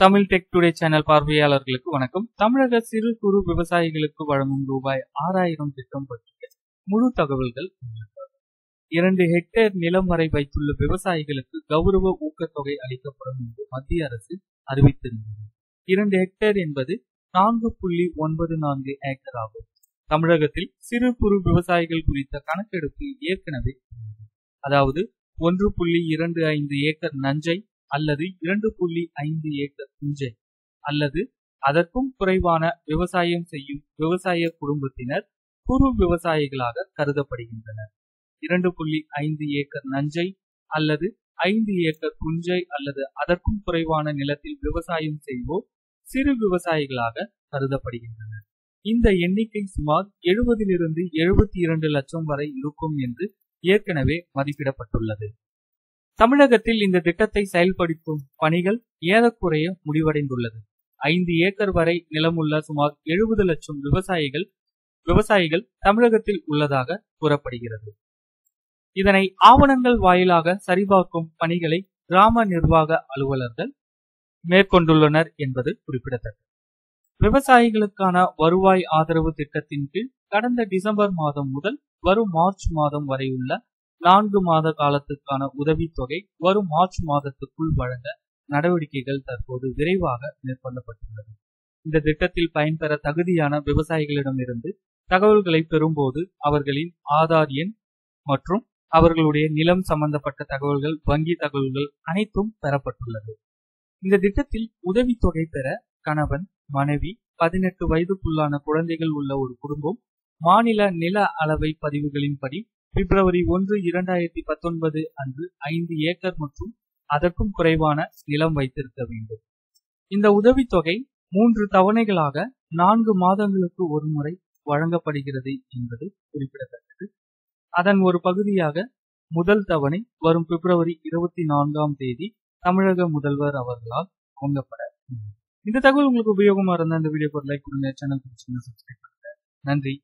Tamil tech today channel பார்வையாளர்களுக்கு வணக்கம். தமிழக சிறு குறு விவசாயிகளுக்கு வழங்கும் ரூபாய் 6000 திட்டம் பற்றிய முழு தகவல்கள். 2 ஹெக்டேர் நிலம் வரை வைத்துள்ள விவசாயிகளுக்கு கௌரவ ஊக்கத்தொகை அளிக்கப்படும் என்று மத்திய அரசு அறிவித்திருந்தது. 2 ஹெக்டேர் என்பது 4.94 ஏக்கர் ஆகும். தமிழகத்தில் சிறு குறு விவசாயிகள் குறித்த கணக்கெடுப்பு ஏற்கனவே, அதாவது 1.25 ஏக்கர் நஞ்சை அல்லது 2.5 ஏக்கர் புஞ்சை அல்லது அதற்கும் குறைவான விவசாயம் செய்யும் விவசாய குடும்பத்தினர் குறு விவசாயிகளாக கருதப்படுகின்றனர். 2.5 ஏக்கர் நஞ்சை அல்லது 5 ஏக்கர் புஞ்சை அல்லது அதற்கும் குறைவான நிலத்தில் விவசாயம் செய்வோர் சிறு விவசாயிகளாக கருதப்படுகின்றனர். இந்த எண்ணிக்கை சுமார் 70 to 72 லட்சம் வரை இருக்கும் என்று ஏற்கனவே மதிப்பிடப்பட்டுள்ளது. தமிழகத்தில் இந்த திட்டத்தை செயல்படுத்தும் பணிகள் ஏறக்குறைய முடிவடைந்துள்ளது. 5 ஏக்கர் வரை நிலமுள்ள சுமார் 70 லட்சம் விவசாயிகள் தமிழகத்தில் உள்ளதாக கூறப்படுகிறது. இதனை ஆவணங்கள் வாயிலாக சரிபார்க்கும் பணிகளை கிராம நிர்வாக அலுவலர்கள் மேற்கொண்டுள்ளனர் என்பது குறிப்பிடத்தக்கது. விவசாயிகளுக்கான வருவாய் ஆதரவு திட்டத்தின் கீழ் கடந்த டிசம்பர் மாதம் முதல் வரும் மார்ச் மாதம் வரை உள்ள 4 மாத காலத்துக்கான உதவித்தொகை வரும் மார்ச் மாதத்துக்குள் வழங்க நடவடிக்கைகள் தற்போது விரைவாக மேற்கொள்ளப்பட்டுள்ளது. இந்த திட்டத்தில் பயன்பெற தகுதியான விவசாயிகளிடமிருந்து தகவல்களை பெறும்போது அவர்களின் ஆதார் எண் மற்றும் அவர்களுடைய நிலம் சம்பந்தப்பட்ட தகவல்கள், வங்கி தகவல்கள் அனைத்தும் பெறப்பட்டுள்ளது. இந்த திட்டத்தில் உதவித்தொகை பெற கணவன், மனைவி, 18 வயதுக்குள்ளான குழந்தைகள் உள்ள ஒரு குடும்பம் மாநில நில அளவை பதிவுகளின்படி பிப்ரவரி 1, 2019 அன்று 5 ஏக்கர் மற்றும் அதற்கும் குறைவான நிலம் வைத்திருக்க வேண்டும். இந்த உதவித்தொகை 3 தவணைகளாக 4 மாதங்களுக்கு ஒரு முறை வழங்கப்படுகிறது என்பது குறிப்பிடத்தக்கது. அதன் ஒரு பகுதியாக முதல் தவணை வரும் பிப்ரவரி 24ஆம் தேதி தமிழக முதல்வர் அவர்களால் வழங்கப்பட. இந்த தகவல் உங்களுக்கு உபயோகமா இருந்தா இந்த வீடியோக்கு ஒரு லைக் கொடுங்க, சேனல் சப்ஸ்கிரைப் பண்ணுங்க. நன்றி.